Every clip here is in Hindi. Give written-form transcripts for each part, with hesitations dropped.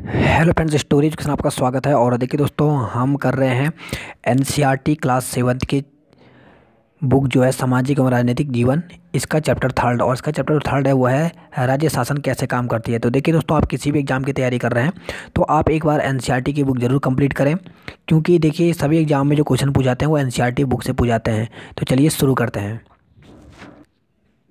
हेलो फ्रेंड्स, स्टोरी एजुकेशन आपका स्वागत है। और देखिए दोस्तों, हम कर रहे हैं एनसीईआरटी क्लास 7 की बुक जो है सामाजिक एवं राजनीतिक जीवन, इसका चैप्टर थर्ड। और इसका चैप्टर थर्ड है वो है राज्य शासन कैसे काम करती है। तो देखिए दोस्तों, आप किसी भी एग्जाम की तैयारी कर रहे हैं तो आप एक बार एनसीईआरटी की बुक जरूर कंप्लीट करें, क्योंकि देखिए सभी एग्जाम में जो क्वेश्चन पूछाते हैं वो एनसीईआरटी बुक से पूछाते हैं। तो चलिए शुरू करते हैं।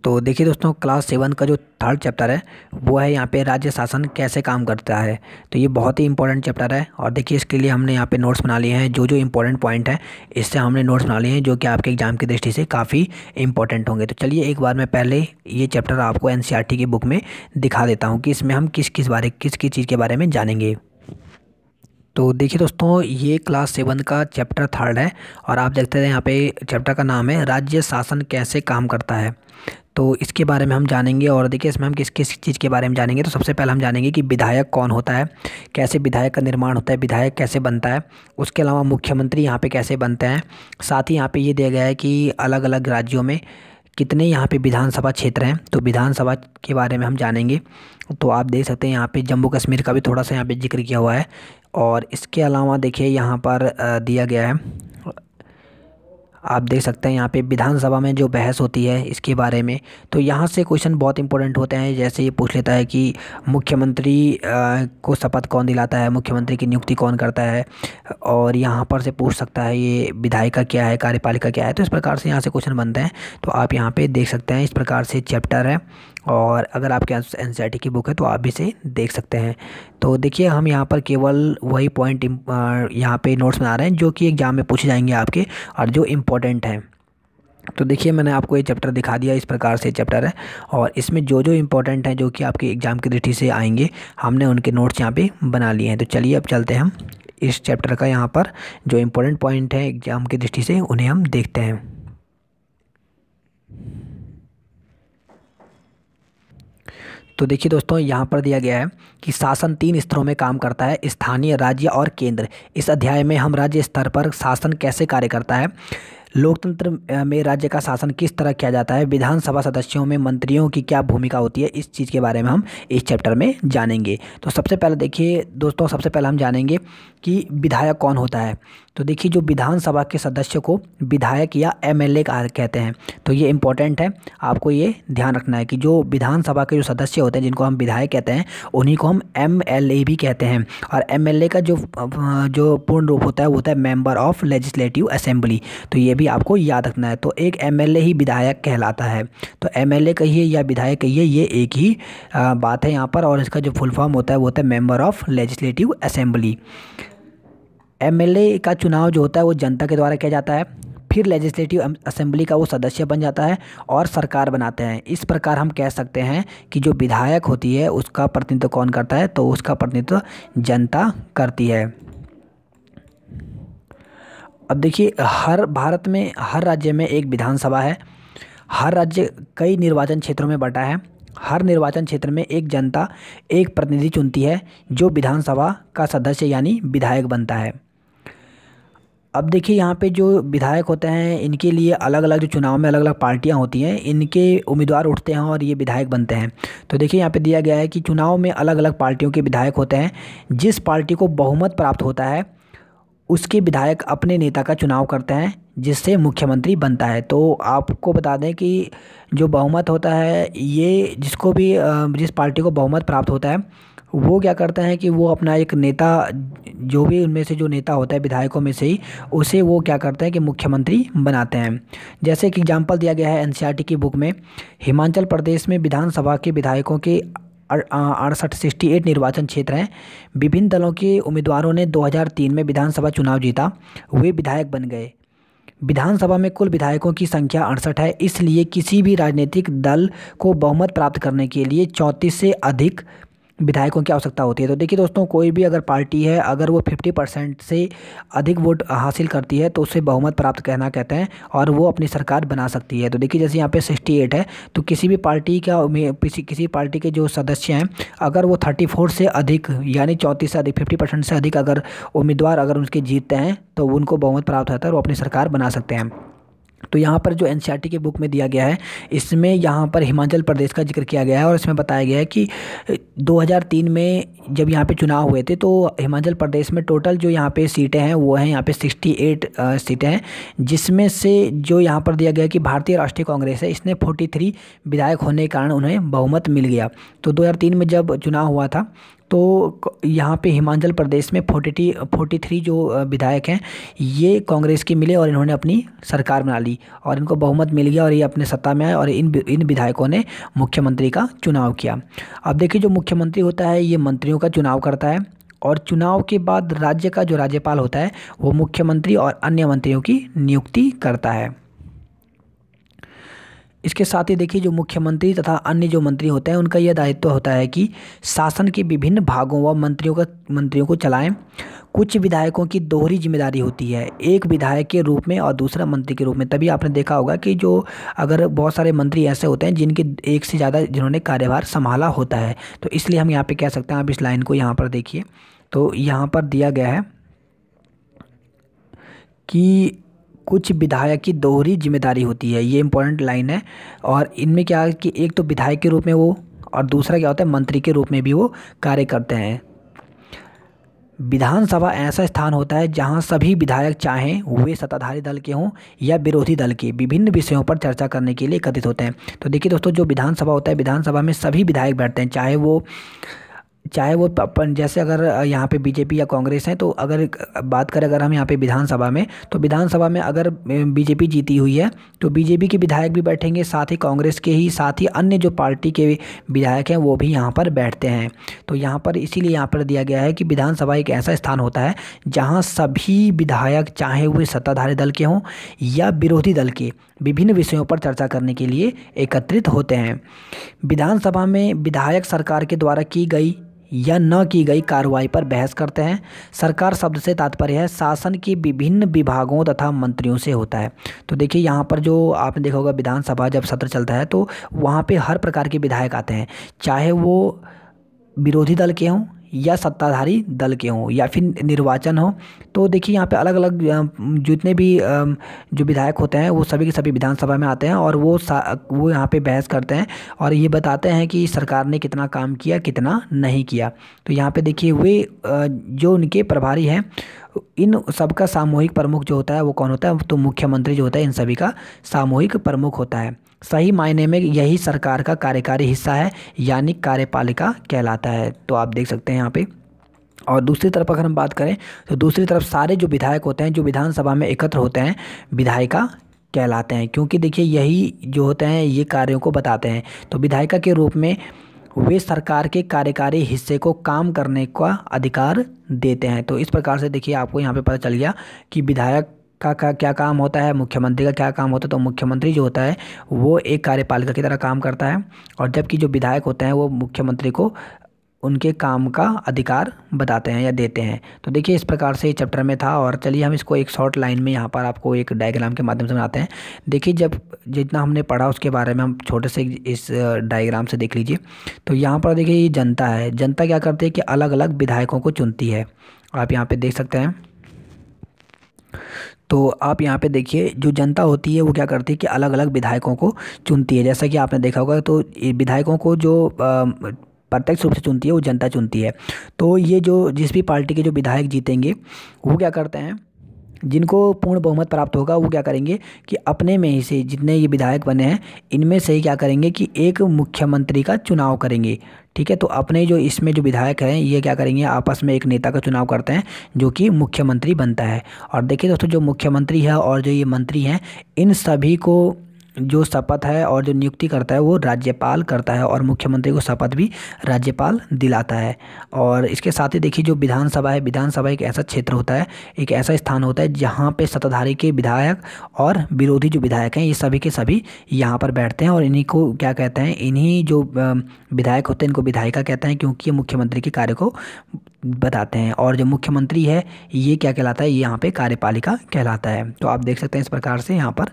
तो देखिए दोस्तों, क्लास 7 का जो थर्ड चैप्टर है वो है यहाँ पे राज्य शासन कैसे काम करता है। तो ये बहुत ही इंपॉर्टेंट चैप्टर है। और देखिए इसके लिए हमने यहाँ पे नोट्स बना लिए हैं, जो जो इंपॉर्टेंट पॉइंट है इससे हमने नोट्स बना लिए हैं, जो कि आपके एग्जाम की दृष्टि से काफ़ी इंपॉर्टेंट होंगे। तो चलिए एक बार मैं पहले ये चैप्टर आपको एनसीईआरटी की बुक में दिखा देता हूँ कि इसमें हम किस किस चीज़ के बारे में जानेंगे। तो देखिए दोस्तों, ये क्लास 7 का चैप्टर थर्ड है और आप देखते हैं यहाँ पे चैप्टर का नाम है राज्य शासन कैसे काम करता है। तो इसके बारे में हम जानेंगे। और देखिए इसमें हम किस किस चीज़ के बारे में जानेंगे। तो सबसे पहले हम जानेंगे कि विधायक कौन होता है, कैसे विधायक का निर्माण होता है, विधायक कैसे बनता है। उसके अलावा मुख्यमंत्री यहाँ पे कैसे बनते हैं। साथ ही यहाँ पे ये दिया गया है कि अलग अलग राज्यों में कितने यहाँ पे विधानसभा क्षेत्र हैं, तो विधानसभा के बारे में हम जानेंगे। तो आप देख सकते हैं यहाँ पे जम्मू कश्मीर का भी थोड़ा सा यहाँ पे जिक्र किया हुआ है। और इसके अलावा देखिए यहाँ पर दिया गया है, आप देख सकते हैं यहाँ पे विधानसभा में जो बहस होती है इसके बारे में। तो यहाँ से क्वेश्चन बहुत इंपॉर्टेंट होते हैं। जैसे ये पूछ लेता है कि मुख्यमंत्री को शपथ कौन दिलाता है, मुख्यमंत्री की नियुक्ति कौन करता है। और यहाँ पर से पूछ सकता है ये विधायिका क्या है, कार्यपालिका क्या है। तो इस प्रकार से यहाँ से क्वेश्चन बनते हैं। तो आप यहाँ पे देख सकते हैं इस प्रकार से चैप्टर है। और अगर आपके एनसीईआरटी की बुक है तो आप भी इसे देख सकते हैं। तो देखिए हम यहाँ पर केवल वही पॉइंट यहाँ पे नोट्स बना रहे हैं जो कि एग्जाम में पूछे जाएंगे आपके और जो इम्पोर्टेंट हैं। तो देखिए मैंने आपको ये चैप्टर दिखा दिया, इस प्रकार से चैप्टर है। और इसमें जो जो इम्पोर्टेंट हैं जो कि आपके एग्ज़ाम की दृष्टि से आएंगे, हमने उनके नोट्स यहाँ पे बना लिए हैं। तो चलिए अब चलते हैं हम इस चैप्टर का यहाँ पर जो इम्पोर्टेंट पॉइंट है एग्ज़ाम की दृष्टि से उन्हें हम देखते हैं। तो देखिए दोस्तों, यहाँ पर दिया गया है कि शासन 3 स्तरों में काम करता है, स्थानीय, राज्य और केंद्र। इस अध्याय में हम राज्य स्तर पर शासन कैसे कार्य करता है, लोकतंत्र में राज्य का शासन किस तरह किया जाता है, विधानसभा सदस्यों में मंत्रियों की क्या भूमिका होती है, इस चीज़ के बारे में हम इस चैप्टर में जानेंगे। तो सबसे पहले देखिए दोस्तों, सबसे पहले हम जानेंगे कि विधायक कौन होता है। तो देखिए जो विधानसभा के सदस्य को विधायक या एमएलए कहते हैं। तो ये इंपॉर्टेंट है, आपको ये ध्यान रखना है कि जो विधानसभा के जो सदस्य होते हैं जिनको हम विधायक कहते हैं उन्हीं को हम एमएलए भी कहते हैं। और एमएलए का जो पूर्ण रूप होता है वो होता है मेंबर ऑफ लेजिस्लेटिव असेंबली। तो ये भी आपको याद रखना है। तो एक एमएलए ही विधायक कहलाता है। तो एमएलए कहिए या विधायक कहिए, ये एक ही बात है यहाँ पर। और इसका जो फुल फॉर्म होता है वो होता है member of legislative assembly. MLA का चुनाव जो होता है वो जनता के द्वारा किया जाता है, फिर लेजिस्लेटिव असेंबली का वो सदस्य बन जाता है और सरकार बनाते हैं। इस प्रकार हम कह सकते हैं कि जो विधायक होती है उसका प्रतिनिधित्व कौन करता है, तो उसका प्रतिनिधित्व जनता करती है। अब देखिए हर भारत में हर राज्य में एक विधानसभा है। हर राज्य कई निर्वाचन क्षेत्रों में बटा है। हर निर्वाचन क्षेत्र में एक जनता एक प्रतिनिधि चुनती है जो विधानसभा का सदस्य यानी विधायक बनता है। अब देखिए यहाँ पे जो विधायक होते हैं इनके लिए अलग अलग जो चुनाव में अलग अलग पार्टियाँ होती हैं, इनके उम्मीदवार उठते हैं और ये विधायक बनते हैं। तो देखिए यहाँ पे दिया गया है कि चुनाव में अलग अलग पार्टियों के विधायक होते हैं। जिस पार्टी को बहुमत प्राप्त होता है उसके विधायक अपने नेता का चुनाव करते हैं जिससे मुख्यमंत्री बनता है। तो आपको बता दें कि जो बहुमत होता है ये जिसको भी जिस पार्टी को बहुमत प्राप्त होता है वो क्या करते हैं कि वो अपना एक नेता, जो भी उनमें से जो नेता होता है विधायकों में से ही, उसे वो क्या करते हैं कि मुख्यमंत्री बनाते हैं। जैसे कि एग्जाम्पल दिया गया है एनसीईआरटी की बुक में, हिमाचल प्रदेश में विधानसभा के विधायकों के 68 निर्वाचन क्षेत्र हैं। विभिन्न दलों के उम्मीदवारों ने 2003 में विधानसभा चुनाव जीता, वे विधायक बन गए। विधानसभा में कुल विधायकों की संख्या 68 है, इसलिए किसी भी राजनीतिक दल को बहुमत प्राप्त करने के लिए 34 से अधिक विधायकों की आवश्यकता होती है। तो देखिए दोस्तों, कोई भी अगर पार्टी है अगर वो 50% से अधिक वोट हासिल करती है तो उसे बहुमत प्राप्त कहते हैं और वो अपनी सरकार बना सकती है। तो देखिए जैसे यहाँ पे 68 है, तो किसी भी पार्टी का किसी पार्टी के जो सदस्य हैं अगर वो 34 से अधिक यानी 34 से अधिक 50% से अधिक अगर उम्मीदवार अगर उनके जीतते हैं तो उनको बहुमत प्राप्त होता है और वो अपनी सरकार बना सकते हैं। तो यहाँ पर जो एनसीईआरटी के बुक में दिया गया है, इसमें यहाँ पर हिमाचल प्रदेश का जिक्र किया गया है और इसमें बताया गया है कि 2003 में जब यहाँ पे चुनाव हुए थे तो हिमाचल प्रदेश में टोटल जो यहाँ पे सीटें हैं वो हैं यहाँ पे 68 सीटें हैं, जिसमें से जो यहाँ पर दिया गया कि भारतीय राष्ट्रीय कांग्रेस है, इसने 43 विधायक होने के कारण उन्हें बहुमत मिल गया। तो 2003 में जब चुनाव हुआ था तो यहाँ पे हिमाचल प्रदेश में 43 जो विधायक हैं ये कांग्रेस के मिले और इन्होंने अपनी सरकार बना ली और इनको बहुमत मिल गया और ये अपने सत्ता में आए और इन विधायकों ने मुख्यमंत्री का चुनाव किया। अब देखिए, जो मुख्यमंत्री होता है ये मंत्रियों का चुनाव करता है और चुनाव के बाद राज्य का जो राज्यपाल होता है वो मुख्यमंत्री और अन्य मंत्रियों की नियुक्ति करता है। इसके साथ ही देखिए, जो मुख्यमंत्री तथा अन्य जो मंत्री होते हैं उनका यह दायित्व होता है कि शासन के विभिन्न भागों व मंत्रियों को चलाएं। कुछ विधायकों की दोहरी जिम्मेदारी होती है, एक विधायक के रूप में और दूसरा मंत्री के रूप में। तभी आपने देखा होगा कि जो अगर बहुत सारे मंत्री ऐसे होते हैं जिनके एक से ज़्यादा जिन्होंने कार्यभार संभाला होता है, तो इसलिए हम यहाँ पे कह सकते हैं, आप इस लाइन को यहाँ पर देखिए, तो यहाँ पर दिया गया है कि कुछ विधायक की दोहरी जिम्मेदारी होती है, ये इंपॉर्टेंट लाइन है। और इनमें क्या है कि एक तो विधायक के रूप में वो और दूसरा क्या होता है, मंत्री के रूप में भी वो कार्य करते हैं। विधानसभा ऐसा स्थान होता है जहां सभी विधायक, चाहें वे सत्ताधारी दल के हों या विरोधी दल के, विभिन्न विषयों पर चर्चा करने के लिए एकत्रित होते हैं। तो देखिए दोस्तों, जो विधानसभा होता है, विधानसभा में सभी विधायक बैठते हैं, चाहे वो अपन जैसे अगर यहाँ पे बीजेपी या कांग्रेस है, तो अगर बात करें अगर हम यहाँ पे विधानसभा में, तो विधानसभा में अगर बीजेपी जीती हुई है तो बीजेपी के विधायक भी बैठेंगे, साथ ही कांग्रेस के ही साथ ही अन्य जो पार्टी के विधायक हैं वो भी यहाँ पर बैठते हैं। तो यहाँ पर इसीलिए यहाँ पर दिया गया है कि विधानसभा एक ऐसा स्थान होता है जहाँ सभी विधायक, चाहे वे सत्ताधारी दल के हों या विरोधी दल के, विभिन्न विषयों पर चर्चा करने के लिए एकत्रित होते हैं। विधानसभा में विधायक सरकार के द्वारा की गई या न की गई कार्रवाई पर बहस करते हैं। सरकार शब्द से तात्पर्य है शासन के विभिन्न विभागों तथा मंत्रियों से होता है। तो देखिए, यहाँ पर जो आपने देखा होगा, विधानसभा जब सत्र चलता है तो वहाँ पे हर प्रकार के विधायक आते हैं, चाहे वो विरोधी दल के हों या सत्ताधारी दल के हों या फिर निर्वाचन हो। तो देखिए, यहाँ पे अलग अलग जितने भी जो विधायक होते हैं वो सभी के सभी विधानसभा में आते हैं और वो यहाँ पे बहस करते हैं और ये बताते हैं कि सरकार ने कितना काम किया, कितना नहीं किया। तो यहाँ पे देखिए, वे जो उनके प्रभारी हैं, इन सबका सामूहिक प्रमुख जो होता है वो कौन होता है, तो मुख्यमंत्री जो होता है इन सभी का सामूहिक प्रमुख होता है। सही मायने में यही सरकार का कार्यकारी हिस्सा है, यानी कार्यपालिका कहलाता है। तो आप देख सकते हैं यहाँ पे। और दूसरी तरफ अगर हम बात करें तो दूसरी तरफ सारे जो विधायक होते हैं जो विधानसभा में एकत्र होते हैं, विधायिका कहलाते हैं, क्योंकि देखिए यही जो होते हैं ये कार्यों को बताते हैं। तो विधायिका के रूप में वे सरकार के कार्यकारी हिस्से को काम करने का अधिकार देते हैं। तो इस प्रकार से देखिए, आपको यहाँ पे पता चल गया कि विधायक का क्या काम होता है, मुख्यमंत्री का क्या काम होता है। तो मुख्यमंत्री जो होता है वो एक कार्यपालिका की तरह काम करता है और जबकि जो विधायक होते हैं वो मुख्यमंत्री को उनके काम का अधिकार बताते हैं या देते हैं। तो देखिए, इस प्रकार से चैप्टर में था। और चलिए हम इसको एक शॉर्ट लाइन में यहाँ पर आपको एक डायग्राम के माध्यम से बनाते हैं। देखिए, जब जितना हमने पढ़ा उसके बारे में हम छोटे से इस डायग्राम से देख लीजिए। तो यहाँ पर देखिए, ये जनता है। जनता क्या करती है कि अलग अलग विधायकों को चुनती है, आप यहाँ पर देख सकते हैं। तो आप यहाँ पे देखिए, जो जनता होती है वो क्या करती है कि अलग अलग विधायकों को चुनती है। जैसा कि आपने देखा होगा, तो विधायकों को जो प्रत्यक्ष रूप से चुनती है वो जनता चुनती है। तो ये जो जिस भी पार्टी के जो विधायक जीतेंगे वो क्या करते हैं, जिनको पूर्ण बहुमत प्राप्त होगा वो क्या करेंगे कि अपने में ही से जितने ये विधायक बने हैं इनमें से ही क्या करेंगे कि एक मुख्यमंत्री का चुनाव करेंगे। ठीक है, तो अपने जो इसमें जो विधायक हैं ये क्या करेंगे, आपस में एक नेता का चुनाव करते हैं जो कि मुख्यमंत्री बनता है। और देखिए दोस्तों, जो मुख्यमंत्री है और जो ये मंत्री हैं, इन सभी को जो शपथ है और जो नियुक्ति करता है वो राज्यपाल करता है और मुख्यमंत्री को शपथ भी राज्यपाल दिलाता है। और इसके साथ ही देखिए, जो विधानसभा है, विधानसभा एक ऐसा क्षेत्र होता है, एक ऐसा स्थान होता है जहाँ पे सत्ताधारी के विधायक और विरोधी जो विधायक हैं ये सभी के सभी यहाँ पर बैठते हैं। और इन्हीं को क्या कहते हैं, इन्हीं जो विधायक होते हैं इनको विधायिका कहते हैं, क्योंकि ये मुख्यमंत्री के कार्य को बताते हैं। और जो मुख्यमंत्री है ये क्या कहलाता है, ये यहाँ पे कार्यपालिका कहलाता है। तो आप देख सकते हैं इस प्रकार से यहाँ पर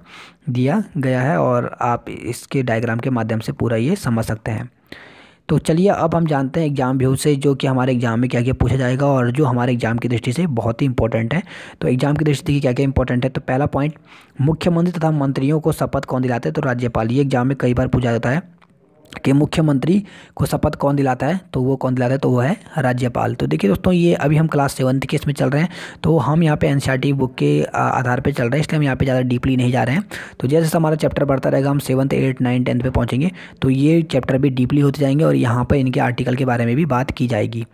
दिया गया है और आप इसके डायग्राम के माध्यम से पूरा ये समझ सकते हैं। तो चलिए अब हम जानते हैं एग्जाम व्यू से जो कि हमारे एग्जाम में क्या क्या पूछा जाएगा और जो हमारे एग्जाम की दृष्टि से बहुत ही इंपॉर्टेंट है। तो एग्जाम की दृष्टि से क्या क्या इंपॉर्टेंट है, तो पहला पॉइंट, मुख्यमंत्री तथा मंत्रियों को शपथ कौन दिलाते हैं, तो राज्यपाल। ये एग्जाम में कई बार पूछा जाता है कि मुख्यमंत्री को शपथ कौन दिलाता है, तो वो कौन दिलाता है, तो वो है राज्यपाल। तो देखिए दोस्तों, ये अभी हम क्लास 7th के इसमें चल रहे हैं, तो हम यहाँ पे एनसीईआरटी बुक के आधार पे चल रहे हैं, इसलिए हम यहाँ पे ज़्यादा डीपली नहीं जा रहे हैं। तो जैसे जैसे हमारा चैप्टर बढ़ता रहेगा, हम 7th 8th 9th 10th पे पहुँचेंगे तो ये चैप्टर भी डीपली होते जाएंगे और यहाँ पर इनके आर्टिकल के बारे में भी बात की जाएगी।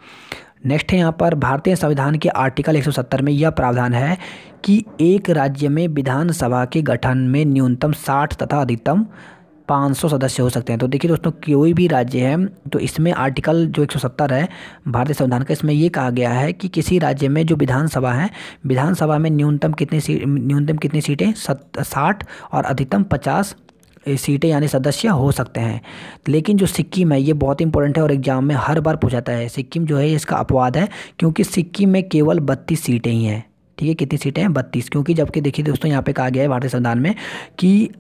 नेक्स्ट है यहाँ पर, भारतीय संविधान के आर्टिकल 170 में यह प्रावधान है कि एक राज्य में विधानसभा के गठन में न्यूनतम 60 तथा अधिकतम 500 सदस्य हो सकते हैं। तो देखिए दोस्तों, कोई भी राज्य है तो इसमें आर्टिकल जो 170 है भारतीय संविधान का, इसमें ये कहा गया है कि किसी राज्य में जो विधानसभा है, विधानसभा में न्यूनतम कितनी सीटें 60 और अधिकतम 50 सीटें यानी सदस्य हो सकते हैं। लेकिन जो सिक्किम है, ये बहुत इंपॉर्टेंट है और एग्जाम में हर बार पूछा जाता है। सिक्किम जो है इसका अपवाद है, क्योंकि सिक्किम में केवल 32 सीटें ही हैं। ठीक है, कितनी सीटें हैं, 32। क्योंकि जबकि देखिए दोस्तों, यहाँ पे कहा गया है भारतीय संविधान में कि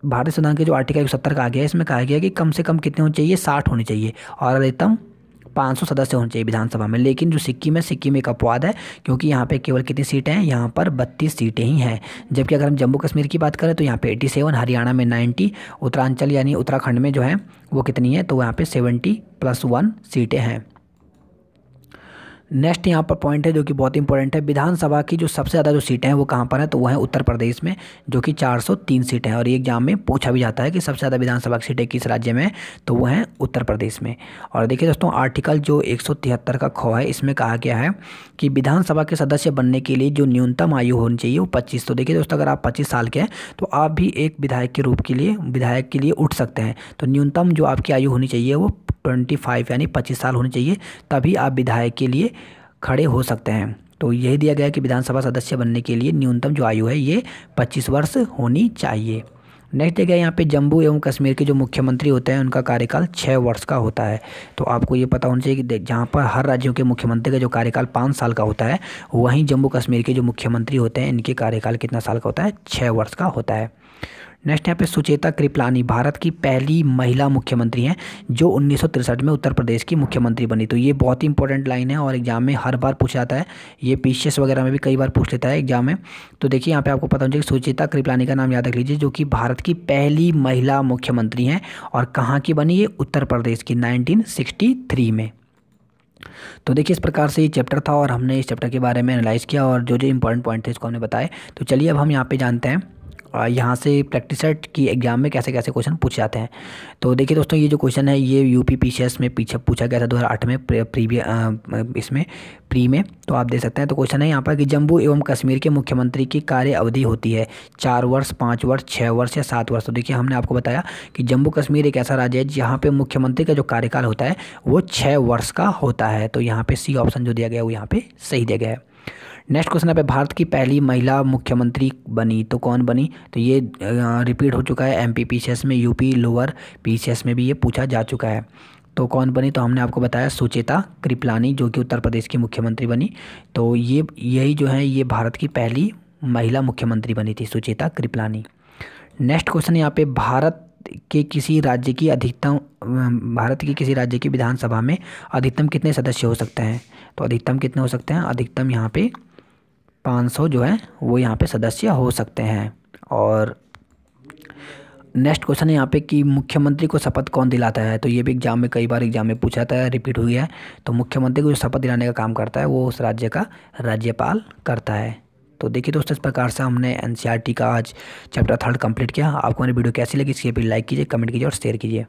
भारतीय संविधान के जो आर्टिकल 170 कहा गया है, इसमें कहा गया है कि कम से कम कितने होने चाहिए, 60 होनी चाहिए और अधिकतम 500 सदस्य होने चाहिए विधानसभा में। लेकिन जो सिक्किम है, सिक्किम एक अपवाद है, क्योंकि यहाँ पे केवल कितनी सीटें हैं, यहाँ पर 32 सीटें ही हैं। जबकि अगर हम जम्मू कश्मीर की बात करें तो यहाँ पे 87, हरियाणा में 90, उत्तरांचल यानी उत्तराखंड में जो है वो कितनी है, तो यहाँ पे 70+1 सीटें हैं। नेक्स्ट यहाँ पर पॉइंट है जो कि बहुत इंपॉर्टेंट है, विधानसभा की जो सबसे ज़्यादा जो सीटें हैं वो कहाँ पर है, तो वो है उत्तर प्रदेश में, जो कि 403 सीटें हैं। और ये एग्जाम में पूछा भी जाता है कि सबसे ज़्यादा विधानसभा की सीटें किस राज्य में है, तो वो हैं उत्तर प्रदेश में। और देखिए दोस्तों, आर्टिकल जो 173 का ख है, इसमें कहा गया है कि विधानसभा के सदस्य बनने के लिए जो न्यूनतम आयु होनी चाहिए वो 25। तो देखिए दोस्तों, अगर आप 25 साल के हैं तो आप भी एक विधायक के लिए उठ सकते हैं। तो न्यूनतम जो आपकी आयु होनी चाहिए वो 25 यानी 25 साल होनी चाहिए, तभी आप विधायक के लिए खड़े हो सकते हैं। तो यही दिया गया है कि विधानसभा सदस्य बनने के लिए न्यूनतम जो आयु है ये 25 वर्ष होनी चाहिए। नेक्स्ट देखिए यहाँ पे, जम्मू एवं कश्मीर के जो मुख्यमंत्री होते हैं उनका कार्यकाल 6 वर्ष का होता है। तो आपको ये पता होना चाहिए कि जहाँ पर हर राज्यों के मुख्यमंत्री का जो कार्यकाल 5 साल का होता है, वहीं जम्मू कश्मीर के जो मुख्यमंत्री होते हैं इनके कार्यकाल कितना साल का होता है, 6 वर्ष का होता है। नेक्स्ट यहाँ पे, सुचेता कृपलानी भारत की पहली महिला मुख्यमंत्री हैं जो 1963 में उत्तर प्रदेश की मुख्यमंत्री बनी। तो ये बहुत ही इंपॉर्टेंट लाइन है और एग्जाम में हर बार पूछा जाता है, ये पीसीएस वगैरह में भी कई बार पूछ लेता है एग्जाम में। तो देखिए यहाँ पे आपको पता होना चाहिए कि सुचेता कृपलानी का नाम याद रख लीजिए, जो कि भारत की पहली महिला मुख्यमंत्री हैं और कहाँ की बनी, ये उत्तर प्रदेश की 1963 में। तो देखिए, इस प्रकार से ये चैप्टर था और हमने इस चैप्टर के बारे में एनालाइज किया और जो जो इंपॉर्टेंट पॉइंट थे इसको हमने बताए। तो चलिए अब हम यहाँ पे जानते हैं यहाँ से प्रैक्टिस सेट की एग्जाम में कैसे कैसे क्वेश्चन पूछे जाते हैं। तो देखिए दोस्तों, ये जो क्वेश्चन है ये यूपी पीसीएस में पीछे पूछा गया था 2008 में प्री में। तो आप देख सकते हैं। तो क्वेश्चन है यहाँ पर कि जम्मू एवं कश्मीर के मुख्यमंत्री की कार्य अवधि होती है 4 वर्ष, 5 वर्ष, 6 वर्ष या 7 वर्ष। तो देखिए, हमने आपको बताया कि जम्मू कश्मीर एक ऐसा राज्य है जहाँ पे मुख्यमंत्री का जो कार्यकाल होता है वो 6 वर्ष का होता है। तो यहाँ पे सी ऑप्शन जो दिया गया है वो यहाँ पे सही दिया गया है। नेक्स्ट क्वेश्चन है पे, भारत की पहली महिला मुख्यमंत्री बनी तो कौन बनी, तो ये रिपीट हो चुका है एमपी पीसीएस में, यूपी लोअर पीसीएस में भी ये पूछा जा चुका है। तो कौन बनी, तो हमने आपको बताया सुचेता कृपलानी, जो कि उत्तर प्रदेश की मुख्यमंत्री बनी। तो यही जो है ये भारत की पहली महिला मुख्यमंत्री बनी थी, सुचेता कृपलानी। नेक्स्ट क्वेश्चन यहाँ पे, भारत के किसी राज्य की विधानसभा में अधिकतम कितने सदस्य हो सकते हैं, तो अधिकतम कितने हो सकते हैं, अधिकतम यहाँ पे 500 जो है वो यहाँ पे सदस्य हो सकते हैं। और नेक्स्ट क्वेश्चन है यहाँ पे कि मुख्यमंत्री को शपथ कौन दिलाता है, तो ये भी एग्जाम में कई बार एग्जाम में पूछा था, रिपीट हुई है। तो मुख्यमंत्री को जो शपथ दिलाने का काम करता है वो उस राज्य का राज्यपाल करता है। तो देखिए दोस्तों, इस प्रकार से हमने एनसीईआरटी का आज चैप्टर 3 कंप्लीट किया। आपको हमारी वीडियो कैसी लगी इसके भी लाइक कीजिए, कमेंट कीजिए और शेयर कीजिए।